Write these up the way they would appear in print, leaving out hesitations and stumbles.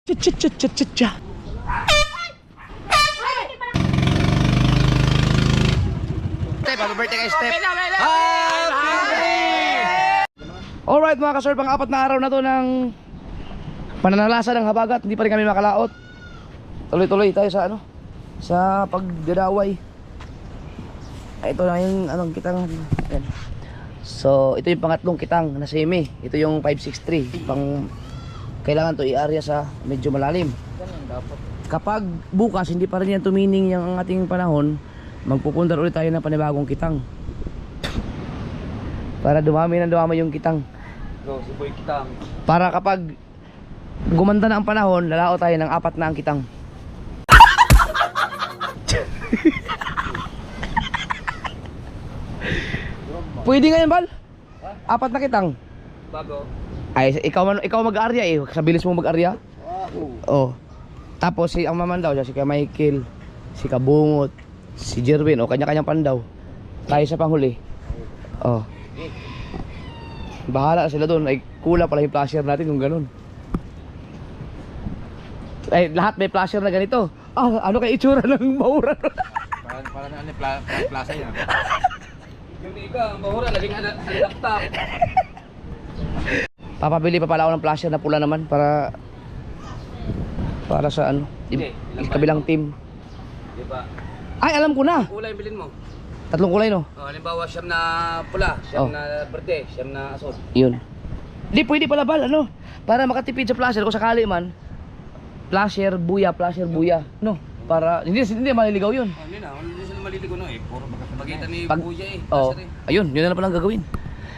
Cha-cha-cha-cha-cha. Step, happy birthday kay Step. Alright mga ka-sir, pang-apat na araw na to ng pananalasa ng habagat. Hindi pa rin kami makalaot. Tuloy-tuloy tayo sa ano, sa pagdadaway. Ito na yung anong kitang. Ayan. So ito yung pangatlong kitang na semi. Ito yung 563. Pang kailangan to i-area sa medyo malalim. Kapag bukas hindi pa rin yan tumining yung ating panahon, magpupundar ulit tayo ng panibagong kitang para dumami yung kitang. Go, si Boy Kitang. Para kapag gumanda na ang panahon, lalao tayo ng 4 na ang kitang. Pwede nga yan, Bal? 4 na kitang. Bago. Ay, ikaw mag-arya eh. Sa bilis mo mag-arya. Oh. Tapos si ang mamandaw siya, si Michael, si Kabungot, si Jerwin, o kanya-kanyang pandaw. Tayo sa panghuli. Oh. Bahala sila doon. Ay, kulang pala yung flasher natin kung ganun. Ay, lahat may flasher na ganito. Ah, ano kay itsura ng Mahura? Para na ano, plaza yan. Yung iba, ang Mahura, laging laptop. Papabili pa pala ako ng flasher na pula naman para sa ano, kabilang team. Diba? Ay, alam ko na. Kulay bilhin mo. 3 kulay, no? Oh, halimbawa, siyam na pula, siyam na berde, siyam na asol. Yun. Hindi, pwede pala, Bal, ano? Para makatipid sa flasher, kung sakali man, flasher, buya, no? Para, hindi maliligaw yun. Oh, hindi sila maliligo no eh. Puro magkakapagitan ni Buya eh. Oh, Flasher eh. ayun, yun na lang palang gagawin.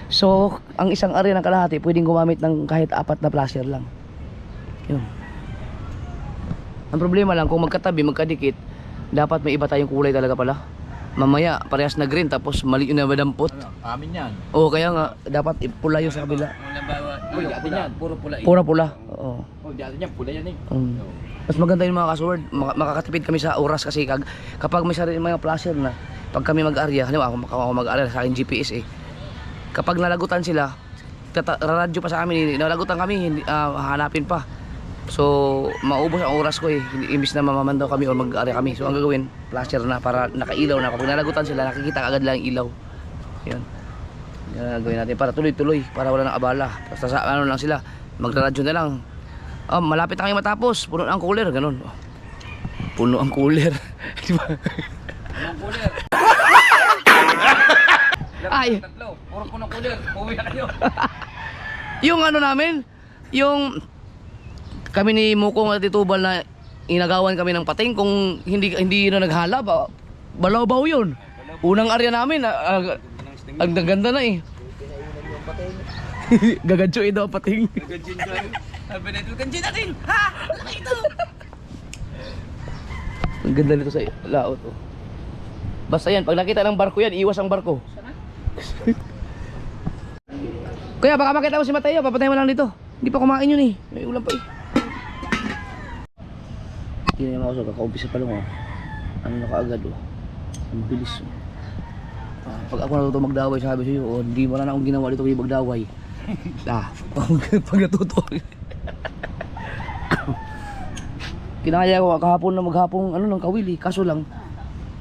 So, ang isang area ng kalahati, pwedeng gumamit ng kahit 4 na flasher lang. Yun. Ang problema lang, kung magkatabi, magkadikit, dapat may iba tayong kulay talaga pala. Mamaya, parehas na green, tapos mali yung nabadampot. Ano? Amin yan. Oo, kaya nga, dapat pula yung sa kabila. Halimbawa, dati yan, puro pula eh. Pura pula. Oo. Oh, dati yan, pula yan eh. Mas maganda yung mga kasword, makakatipid kami sa oras kasi kapag may sarili mga flasher na, pag kami mag-arya, halimbawa ako mag-arya sa akin GPS eh. Kapag nalagutan sila, radyo pa sa amin, nalagutan kami, hanapin pa. So, maubos ang oras ko eh, imbis na mamamandaw kami o mag-arya kami. So, ang gagawin, flasher na para nakailaw na. Kapag nalagutan sila, nakikita agad lang yung ilaw. Yun. Yan ang gagawin natin para tuloy-tuloy, para wala nang abala. Basta sa ano lang sila, magradyo na lang. Oh, malapit na kayo matapos, puno ang cooler, ganun. Oh. Puno ang cooler. Di ba? Punong cooler. Ay. Tatlo, puro punong cooler. Uwi na kayo. Yung ano namin, yung kami ni Mukong at Titubal na inagawan kami ng pating kung hindi na naghala ba, balaw-baw yun. Unang arya namin, ang ganda na eh. Gagadyo daw pating. Ganjin dyan. Sabi na ito, ganjin natin! Ha! Laki ito! Ang ganda nito sa laot oh. Basta yan, pag nakita ng barko yan, iwas ang barko. Kaya baka makita mo si Mateo, papatay mo lang dito. Hindi pa kumain yun eh, may ulam pa eh. Hindi na yung mga kaka-umpisa pa lang oh. Ano na kaagad oh. Ang bilis oh. Pag ako natuto magdaway, sabi sa'yo, oh, hindi mo na akong ginawa dito kayo magdaway. Pag natuto. Kinakaya ko kahapon na maghapong ano ng kawili, kaso lang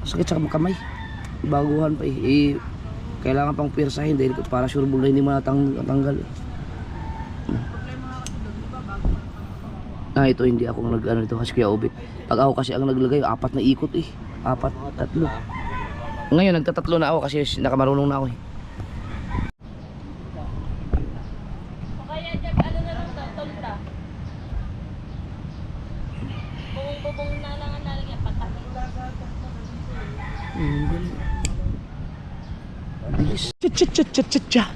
sakit sa kamay. Baguhan pa eh. Kailangan pang pirsahin dahil para sure bull na hindi mo natanggal eh. Ito hindi ako nag-ano dito kasi Kuya Obit. Pag ako kasi ang naglagay, 4 na ikot eh. 4, 3. Ngayon nagtatatlo na ako kasi nakamarunong na ako eh. Kaya dyan, ano na lang to, tolda. Bubong na lang ang nalagyan, patakin. Bilis. Cha-cha-cha-cha-cha.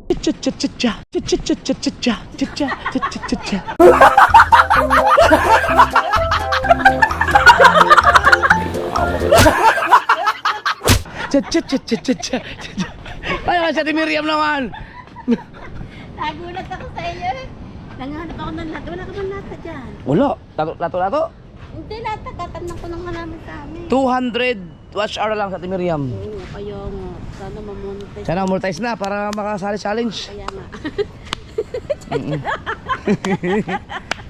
Cha-cha-cha-cha-cha. Cha-cha-cha-cha-cha. Cha-cha-cha-cha-cha. Cha-cha-cha-cha-cha. Ay, kasi si Miriam naman. Nagulat ako sa iyo. Nanghanap ako ng lato. Wala ka bang lata dyan? Wala. Lato-lato? Hindi, lata. Tatanong ko ng halaman sa amin. 200 watch hour lang sa Ate Miriam. Oo, kaya nga. Sana mamonetize. Sana monetize na para makasali challenge. Kaya nga.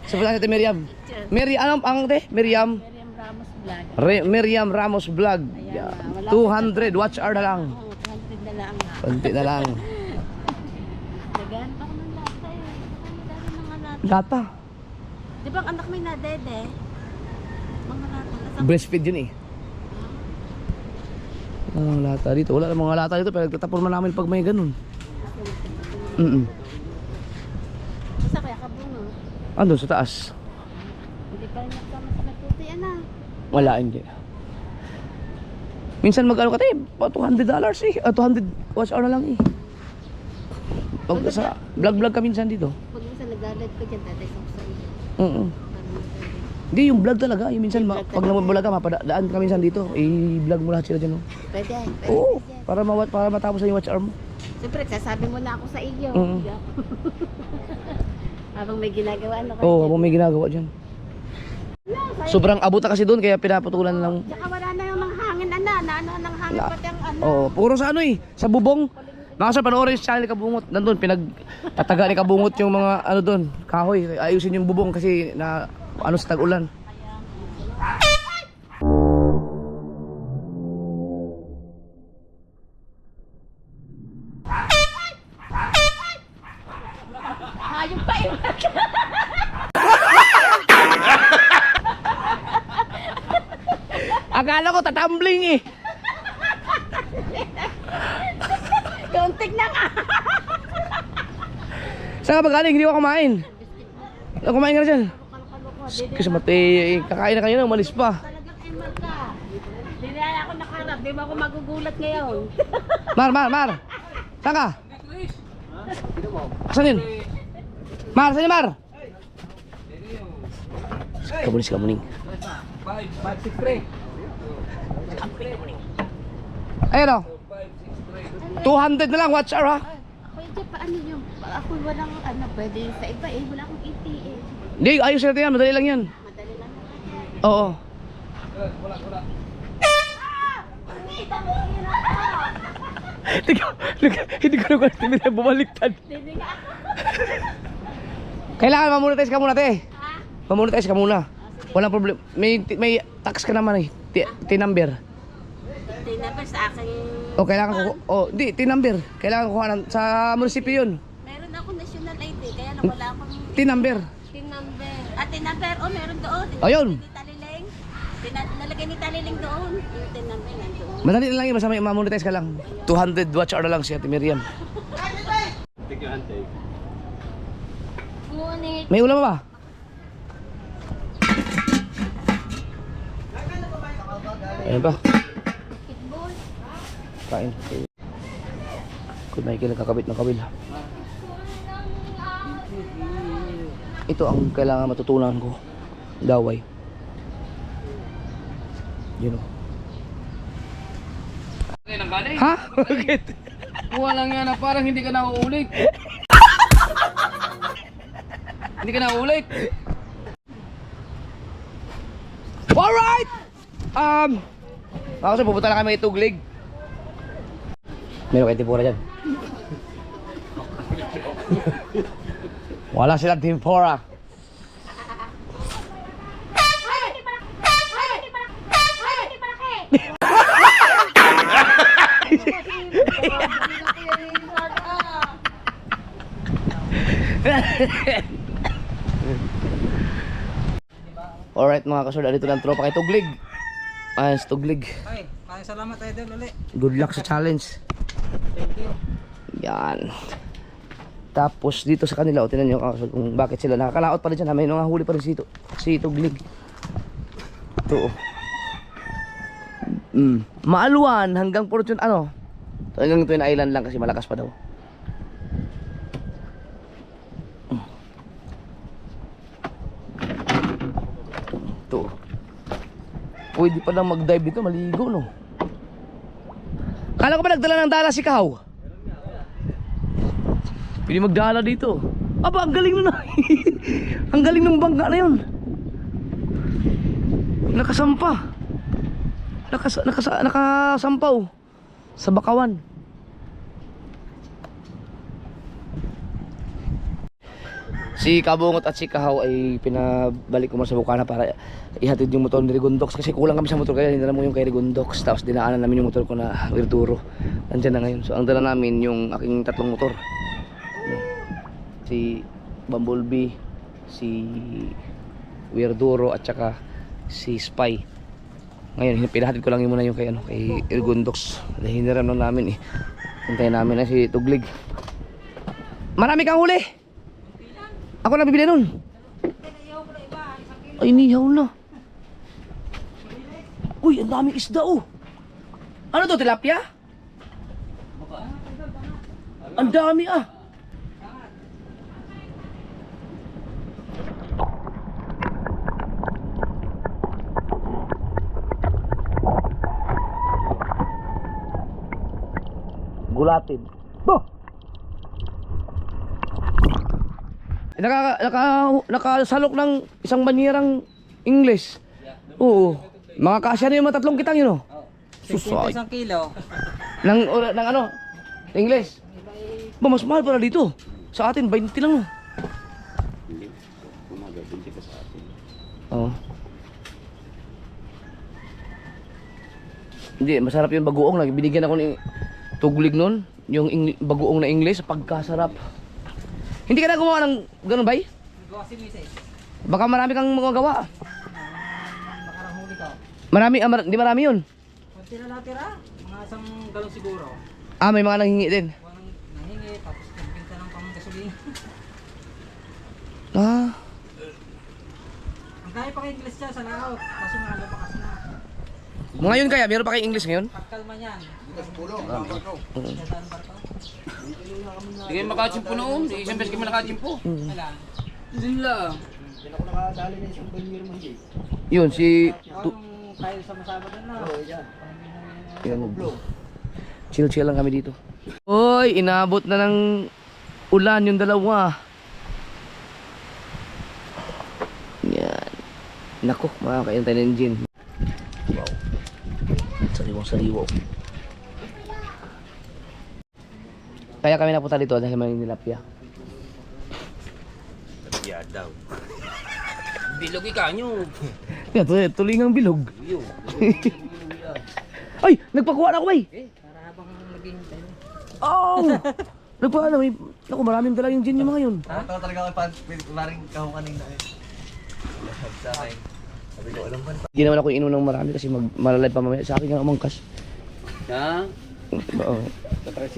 Sabi sa Ate Miriam. Anong ang te? Miriam? Miriam Ramos Vlog. Miriam Ramos Vlog. Ayan Yeah. nga, 200 watch hour na lang. Oo, 200 na lang. Konti na lang. Nagahan pa ako ng lata eh. Ang dami mga lata. Lata. Di ba ang anak may nadede? Mga lata. Kasama. Breastfeed yun eh. Lata dito. Wala namang mga lata dito pero nagtatapon man namin pag may ganun. Basta kaya kabungo. Andun sa taas. Hindi pa rin nagsama sa natuti. Ano? Wala hindi. Minsan mag-ano ka tayo, $200 eh. 200 watch hour na lang eh. Pag sa vlog ka minsan dito. Pag minsan nag-live ko dyan, tatay sa iyo. Hindi, yung vlog talaga. Yung minsan, pag namabula ka, mapadaan ka minsan dito. I-vlog mo lahat sila dyan. Oh. Pwede. Oo, para matapos na yung watch hour mo. Siyempre, sasabi mo na ako sa iyo. Habang may ginagawa na kayo. Oo, habang may ginagawa dyan. Sobrang abot na kasi doon, kaya pinaputulan na lang. Tsaka wala na yung mga hangin, ano ng hangin pati ang ano. Oo, puro sa ano eh, sa bubong. Nakasa panoorin sa channel ni Kabungot. Nandun, pinagtataga ni Kabungot yung mga ano doon, kahoy. Ayusin yung bubong kasi na ano sa tag-ulan. Hayop pa yun. Akala ko tatumbling eh. Kauntik na nga. Saan ka ba galing? Hindi ko kumain. Kumain ka na dyan. Kasi mati, kakain na kayo na, umalis pa. Talagang emal ka. Hindi na ako nakarap. Di ba ako magugulat ngayon? Mar. Saan ka? Asan yun? Mar, saan yun Mar? Kamuning. 563. Ayun o. 200 na lang, watch hour ha? Ako yung paano yung, ako walang ano, pwede sa iba eh. Wala akong ATM. Hindi, ayos natin yan, madali lang yan. Madali lang naman. Oo. Kita mo yun Hindi ko na kung bumaliktad. Hindi nga ako. Kailangan mamonetize ka muna te. Ha? Mamonetize ka muna. Walang problem. May tax ka naman eh. T-number. Tinapos sa aking... O kailangan ko, hindi, T-number. Kailangan ko sa munisipyo yun. Meron ako national ID, kaya lang wala akong T-number. tin-number. Tin-number, meron doon. Ayun. Ni Taliling. Nalagay ni Taliling doon. Yung tin-number nandoon. Madali na lang yun, basta may mamonetize ka lang. 200 watch hour na lang si Ate Miriam. Ngunit. May ulam ba? Ayun pa. Pitbull. Kain. Kung may kakabit ng kawil. Ito ang kailangan matutunan ko. Daway. Yun o. Ha? Bakit? Kuha lang yan na parang hindi ka nauulit. Hindi ka nauulit. Alright! Kasi pupunta na kami Ituglig. Meron kayo Tipura dyan. Wala silang Tipura. Alright mga kasoda, dito ng tropa kay Tuglig. Ayos Tuglig. Ay, salamat idol ulit. Good luck sa challenge. Thank you. Yan. Tapos dito sa kanila, o tinan nyo kung bakit sila nakakalaot pa rin dyan. May nangahuli pa rin si Tuglig. Ito. Maaluan hanggang Fortune ano. Hanggang Twin Island lang kasi malakas pa daw. Ito. Pwede pa lang mag-dive dito, maligo no. Kala ko ba nagdala ng dala si Kahaw? Pwede magdala dito. Aba, ang galing na. Ang galing ng bangka na yun. Nakasampa. Nakasampaw sa Bakawan. Si Kabungot at si Kahaw ay pinabalik ko muna sa Bukana para ihatid yung motor ni Rigondox kasi kulang kami sa motor kaya hindi na mo yung kay Rigondox, tapos dinaanan namin yung motor ko na Virduro. Nandiyan na ngayon. So ang dala namin yung aking tatlong motor. Si Bumblebee, si Virduro at saka si Spy. Ngayon pinahatid ko lang muna yung kay Rigondox. Dahil hiniram lang namin eh. Hintayin namin na si Tuglig. Marami kang huli. Ako na bibili nun. Ay, nihaw na. Uy, ang daming isda oh. Ano to, tilapia? Ang dami ah. Gulatin. Boh! Nakasalok ng isang banyerang English. Oo. Mga kasya na yung mga tatlong kitang yun, oh. Susay. 1 kilo. Nang ano? English. Ba, mas mahal pala dito. Sa atin, 20 lang, no? Oo. Hindi, masarap yung bagoong. Binigyan ako ni Tuglig nun. Yung bagoong na English, pagkasarap. Hindi ka na gumawa ng ganun, bay? Gawa si Mrs. Baka marami kang magagawa. Nakarahuli ka. Marami, di marami yun. Kunti na natira. Mga isang galong siguro. Ah, may mga nanghingi din. Nanghingi, tapos nagbinta ng panggasolina. Ah, Ang kaya pa kay English dyan sa laot. Kaso nga lumakas na. ngayon kaya, meron pa kayong English ngayon? Pagkalma niyan. Hindi kayo makachimpo noon. Isang beses kayo nakachimpo. Kailan? Hindi lang. Yun, si... Yung tayo sa masama doon na. Yan. Chill-chill lang kami dito. Hoy, inabot na ng ulan yung dalawa. Yan. Nako, makakain tayo ng gin. Wow. Sariwang-sariwaw. Kaya kami napunta dito dahil may nilapya. Nagya daw. Bilog ika nyo. Yan, tulingang bilog. Ay, nagpakuha na ako, bay. Para habang naghihintay. Oh! Nagpakuha na, may... Naku, maraming dala yung gin yung mga yun. Ha? Ito talaga ako maring kahong kanina eh. Sa akin. Sabi ko, alam ba? Hindi naman ako inom ng marami kasi malalay pa mamaya sa akin nga umangkas. Ha? Oo.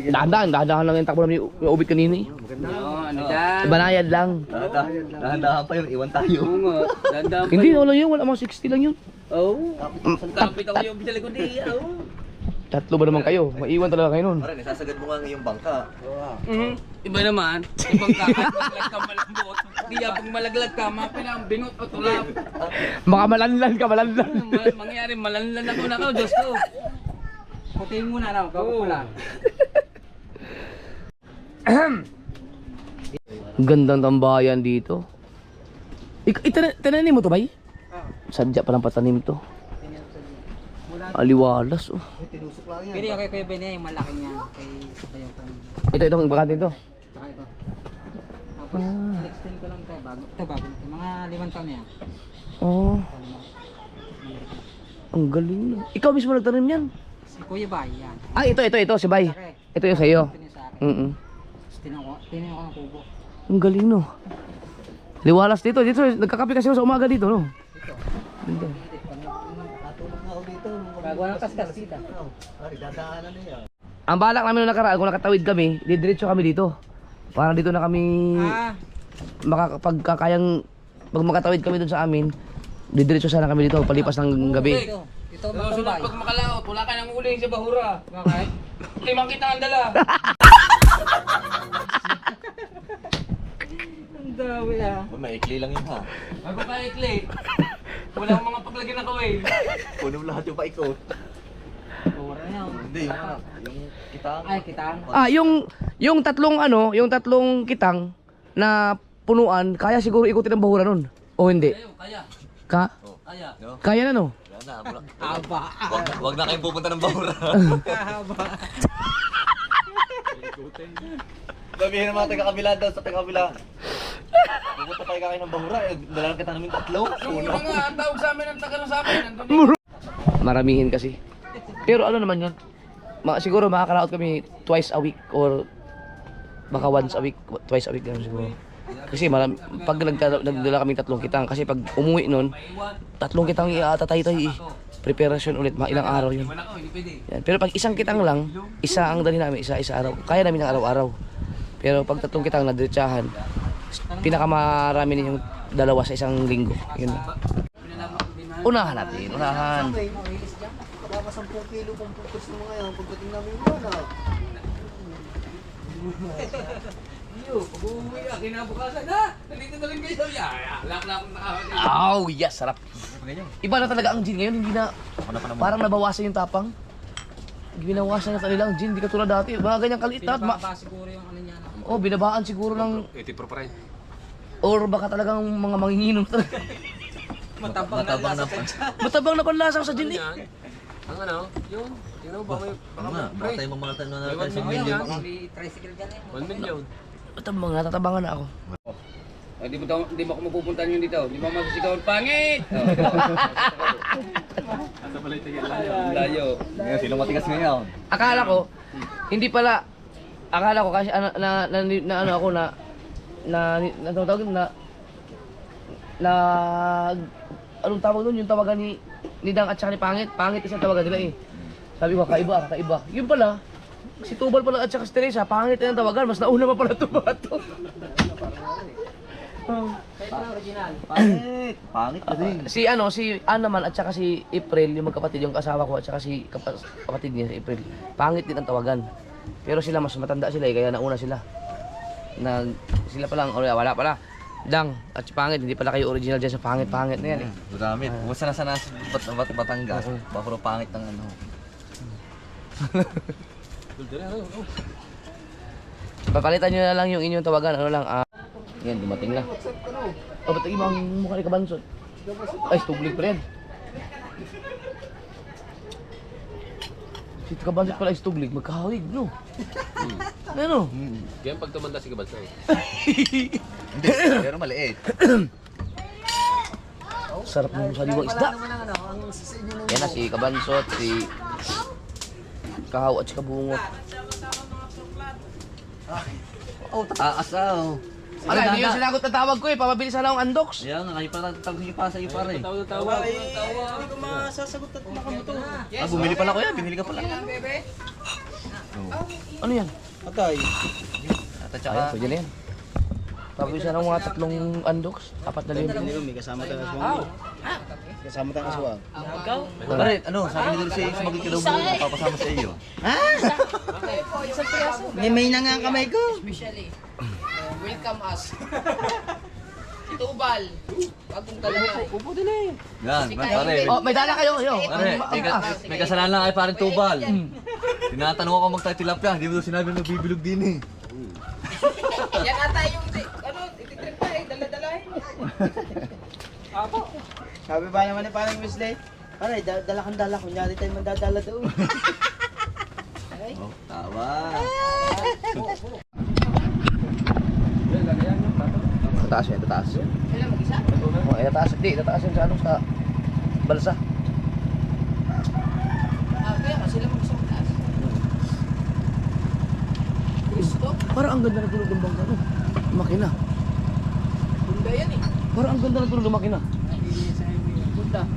Dahan-dahan lang yung takbo namin yung ubit kanina eh. No, ano dyan? Banayad lang. Dahan-dahan pa yun, iwan tayo. Oo nga. Dandang pa Hindi, yun. wala yun. Wala mga 60 lang yun. Oo. Kapit ako yung bitali ko di. Oo. Tatlo ba naman kayo? Maiwan talaga kayo nun. Pare, nasasagad mo nga ngayong bangka. Iba naman. Ibang kakad. Malaglag ka malambot. Di pag malaglag ka, mapilang bingot o tulap. Maka malanlan ka, malanlan. Mangyari, malanlan ako na ako. Diyos ko. Putiin muna na, gawa pula. Gandang tambayan dito. Tinanim mo to, bay? Sadya palang patanim to. Aliwalas, oh. Tinusok lang yan. Pili ako kay Kuya Bene, yung malaki niya. Kay Bayo ko. Itong bakante to. Saka ito. Tapos, extend ko lang tayo. Bago. Ito bago. Mga 5 taon na yan. Oh. Ang galing. Ikaw mismo nagtanim yan? Si Kuya Bay, yan. Ah, ito, si Bay. Laki. Ito yung sa'yo. Ito niya sa akin. Tapos Tinaw ko ng kubo. ang galing, no. Liwalas dito. Dito, nagkakape kasi ako sa umaga dito, no. Dito. Natulog nga ako dito. Gagawa ng kaskas dito. Pare, dadaanan na yan. Ang balak namin nung nakaraan, kung nakatawid kami, didiretso kami dito. Para dito na kami makakapagkakayang, pag makatawid kami dun sa amin, didiretso sana kami dito, palipas ng gabi. Ito Sunod matambay. pag makalaot, wala ka nang uling sa bahura. Bakit? 5 kita ang dala. Ang dawi ah. Maikli lang yun ha. Bago ka ikli. Wala akong mga paglagyan na kawin. Kunin mo lahat yung paikot. Pura na yun. Hindi, yung kitang. Ay, kitang. Ah, yung tatlong kitang na punuan, kaya siguro ikutin ang bahura nun. O hindi? Kaya. Ka? Kaya. Kaya na, no? na, bulak. Aba. Wag na kayong pupunta ng Bahura. Kahaba. Sabihin ng mga taga-kabila daw sa taga-kabila. Pupunta tayo kayo ng Bahura, dalalang kita namin tatlo. Yung una nga, ang tawag sa amin, ang taga sa amin. Nandun Maramihin kasi. Pero ano naman yun? Siguro makakaraot kami twice a week or baka once a week, twice a week lang siguro. Kasi pag nagdala kami 3 kitang, kasi pag umuwi nun, 3 kitang iatatay-tay eh. Preparation ulit, mga ilang araw yun. Yan. Pero pag isang kitang lang, isa ang dali namin, isa araw. Kaya namin ng araw-araw. Pero pag 3 kitang na diretsahan, pinakamarami din yung 2 sa isang linggo. Yun lang. Unahan natin, unahan. Baka 10 kilo pang pupus mo ngayon, pagdating namin mo na. Iyo, pag uuwi ka, kinabukasan na. Nandito na rin kayo. Lak-lak na kami. Oh, yes, sarap. Iba na talaga ang gin ngayon, hindi na, parang nabawasan yung tapang. Binawasan na talaga ang gin, hindi ka tulad dati. Mga ganyang kaliit na. Pinababa siguro yung ano niya. Oh, binabaan siguro ng, 80 pa rin. or baka talagang mga manginginom talaga. Matabang na lasa. Matabang na panlasang sa gin eh. Ang ano, yun. Tingnan mo ba may Baka tayo mamalatan na May natin sa 1 million. million. May tricycle dyan eh. 1 million. Matabang, natatabangan na ako. Di mo ako mapupuntahan yun dito. Di mo masisigaw, pangit! Asa pala yung tigil layo. Layo. Ngayon, sino matigas ngayon? Akala ko, hindi pala, akala ko kasi ano ako na tawag anong tawag nun, yung tawagan ni Dang at saka ni Pangit. Pangit isang tawagan nila eh. Sabi ko, kakaiba. Yun pala, si Tubal pala at saka si Teresa, Pangit yung tawagan, mas nauna pa pala tumato. Pangit ka din. Si Ann naman at saka si April, yung magkapatid, yung kasawa ko at saka si kapatid niya, si April. Pangit din ang tawagan. Pero sila, mas matanda sila eh, kaya nauna sila. Sila pa lang, wala pala. Dang at si Pangit, hindi pala kayo original dyan sa pangit-pangit na yan eh. Maramit. Kumusta na sana sa Batangas? Baka pangit ng ano. Papalitan nyo na lang yung inyong tawagan, yan, dumating na. Oh, ba't ibang mukha ni Kabansot? Ay, stublig pa rin. Si Kabansot pala ay stublig, magkahawig, no? Ano? Kaya pag tumanda si Kabansa. Hindi, pero maliit. Sarap ng saliwang isda. Yan na si Kabansot, si Kahaw at si Kabungot. Oh, taas ah. Ano, hindi yung sinagot na tawag ko eh, papabili sana akong andoks. Yan nga, kayo pa tawag pa sa iyo pare. Tawa. Hindi ko masasagot at makamuto. Bumili pala ko yan, binili ka pala. Ano yan? At Ay, saka, pwede na yan. Papabili sana ng mga 3 andoks, 4,000. May kasama tayo aswang. Kasama tayo aswang. pare, ano, sabi nila sa iyo, sumagit ka daw mo, papasama sa iyo. May na nga ang kamay ko. Welcome us. Ito ubal. Bagong talaga. Upo din eh. Yan, pare. Oh, may dala kayo. Pare, may kasalanan lang ay parang tubal. Tinatanong ako magtatilapia, hindi mo daw sinabi na bibilog din eh. Yan ata yung ititrip pa eh. Dala-dalahin. Sabi ba naman ni parang Wesley? Pare, dala kang dala. Kunyari tayo mandadala doon. Oh, tawa. Tataas yan, tataas. Oh, ay tataas. Hindi, tataas yan sa sa balsa. Kaya kasi lang mag-isa taas. Parang ang ganda na tulog ng bangka, no? Makina. Bunda yan eh. Parang ang ganda na tulog ng makina. Bunda.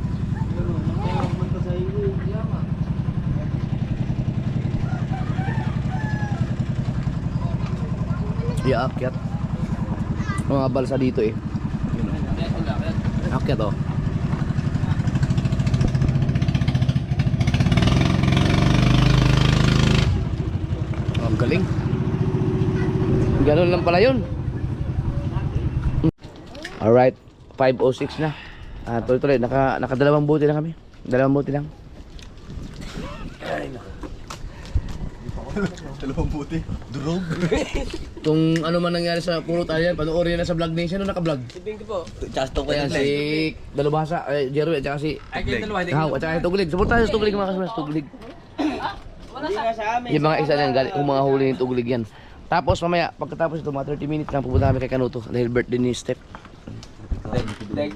Iakyat. Mga balsa dito eh. Akyat oh. Ang galing. Ganun lang pala yun. Alright, 5:06 na. Tuloy-tuloy, nakadalawang bote na kami. Dalawang bote lang. Ay, Dalawang buti. Durog. Kung ano man nangyari sa pulot ayan, panoorin na sa vlog nation, ano naka-vlog? Chasto ko Ayan, yan. si Dalubhasa, Jerry, at saka si Ay, kayo dalawa, hindi Kahaw, at saka si Tuglig. Support tayo sa Tuglig mga kasama, sa Tuglig. Hindi nga sa amin. Yung mga isa yan, yung mga huli ng Tuglig yan. Tapos mamaya, pagkatapos ito, mga 30 minutes lang, pupunta kami kay Kanuto dahil birthday ni Steph. Dek.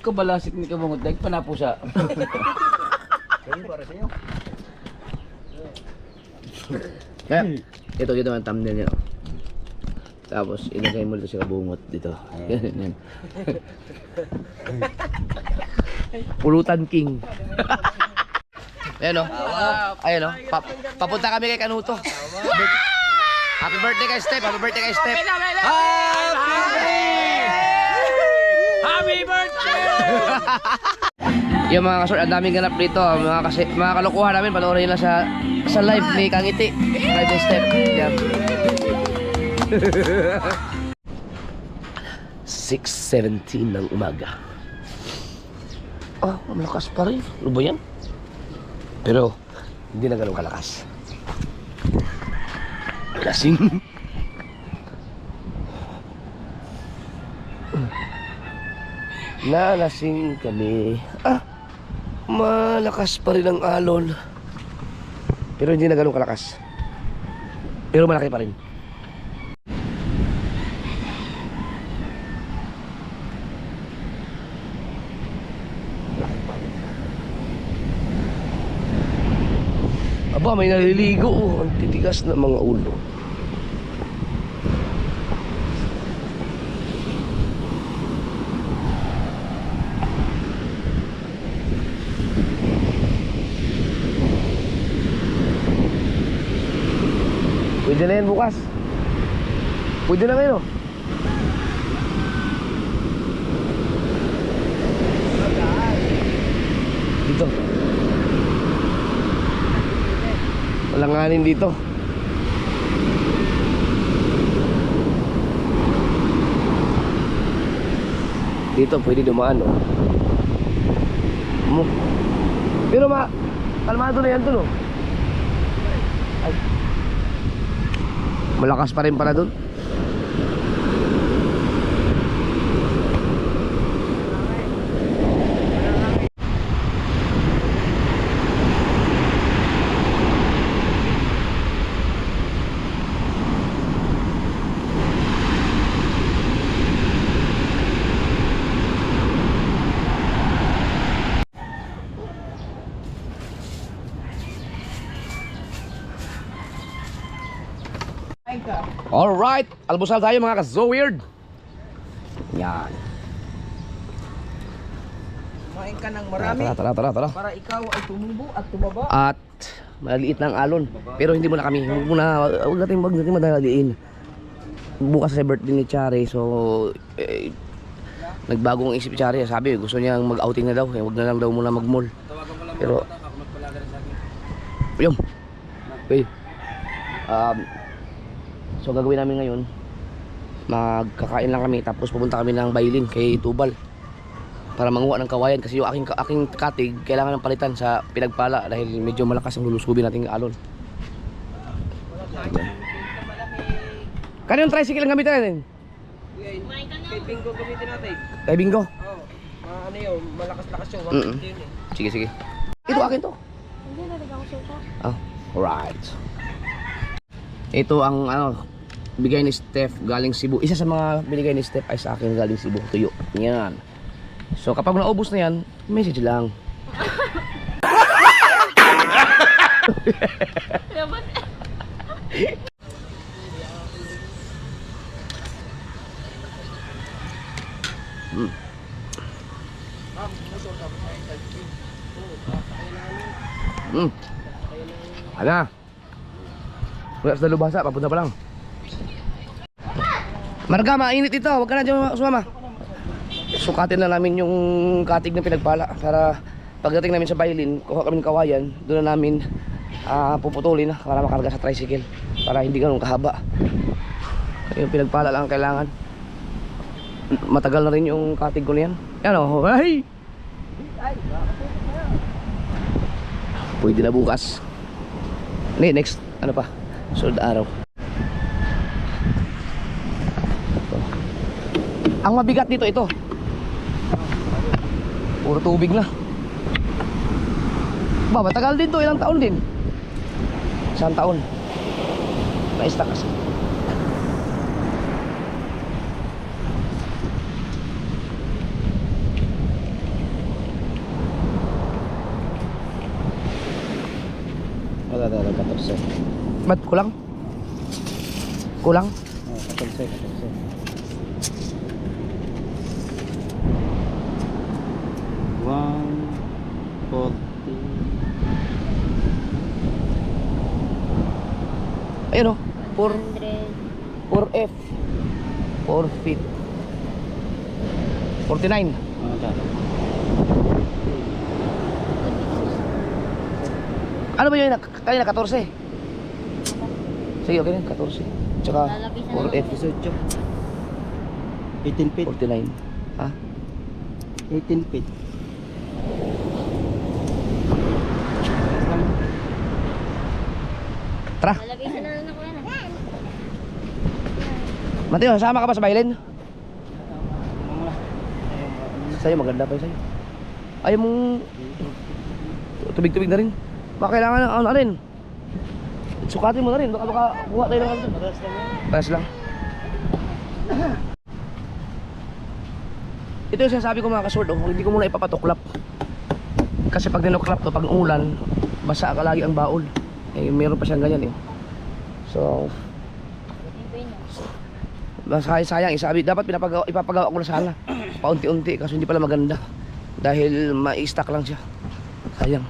Kabalasit ni Kabungot, dek, panapo siya. Kaya, ito ang thumbnail niya. Tapos, ilagay mo dito si Kabungot dito. Yan. Pulutan King. Ayan o. Ayan o. Papunta kami kay Kanuto. Happy birthday kay Steph. Happy birthday kay Steph. Happy birthday! Yung mga kasort, ang daming ganap dito. Mga kalokohan namin, panoorin nila sa live ni Kangiti. Live ni Steph. Yan. 6:17 ng umaga. Oh, malakas pa rin. Ano ba yan? Pero, hindi na ganun kalakas. Lasing. Nalasing kami. Malakas pa rin ang alon. Pero hindi na ganun kalakas. Pero malaki pa rin. Aba, may naliligo. Ang titigas ng mga ulo. Pwede na yan bukas. Pwede na ngayon. Dito. Walang nganin dito. Dito pwede dumaan, oh. Pero kalmado na yan to, no? Ay. Malakas pa rin pala dun. Alright, almusal tayo mga ka-Zoweird. Yan. Kumain ka ng marami Tara. para ikaw ay tumubo at tumaba. At maliit na ang alon. Pero hindi muna kami. Huwag natin madaliin. Bukas sa birthday ni Chari. So, nagbagong isip si Chari. Sabi, gusto niya mag-outing na daw. Huwag na lang daw muna mag-mall. Pero, yun. Okay. So gagawin namin ngayon, magkakain lang kami tapos pupunta kami ng Bailin kay Tubal para manguha ng kawayan kasi yung aking katig kailangan ng palitan sa pinagpala dahil medyo malakas ang lulusubin nating alon. Kanino tricycle ang gamitin? Kay Bingo gamitin natin. Kay Bingo? Oo. Ano yun, malakas-lakas yun. Yun eh. Sige. Ito akin to. Hindi na rin ako suka. Alright. Ito ang bigay ni Steph galing Cebu. Isa sa mga binigay ni Steph ay sa akin galing Cebu. Tuyo. Yan. So kapag naubos na yan, message lang. Ala. Wala sa Dalubhasa, papunta pa lang. Marga, mainit ito. Huwag ka na dyan sumama. Sukatin na namin yung katig na pinagpala para pagdating namin sa Bailin, kuha kami ng kawayan, doon na namin puputulin para makarga sa tricycle para hindi ganun kahaba. Yung pinagpala lang kailangan. Matagal na rin yung katig ko na yan. Yan o, ay! Pwede na bukas. Next Ano pa? Sunod araw. Ito. Ang mabigat dito ito. Puro tubig na. Ba, matagal din to, ilang taon din. Isang taon. Na-stuck kasi. Wala, 14. Ba't kulang? Kulang? 14. 140. Ayun o. 4 100. F 4 feet 49. Ano ba yun? Kanina 14. Sige, okay na, 14. Tsaka 4 F 18 feet. 49. Ha? 18 feet. Tara. Lalagay sa nanan ako yan. Mateo, sama ka ba sa bailin? Sa'yo, maganda pa yun sa'yo. Ayaw mong tubig-tubig na rin. Baka kailangan ng ano rin. Sukatin mo na rin. Baka buha tayo ng ano. Paras lang. Ito yung sinasabi ko mga kasword. Hindi ko muna ipapatuklap. Kasi pag ninuklap to, pag ulan, basa ka lagi ang baul. Eh, meron pa siyang ganyan eh. So, sayang isabi, dapat ipapagawa ko na sana paunti-unti kasi hindi pala maganda dahil ma-stack lang siya. Sayang.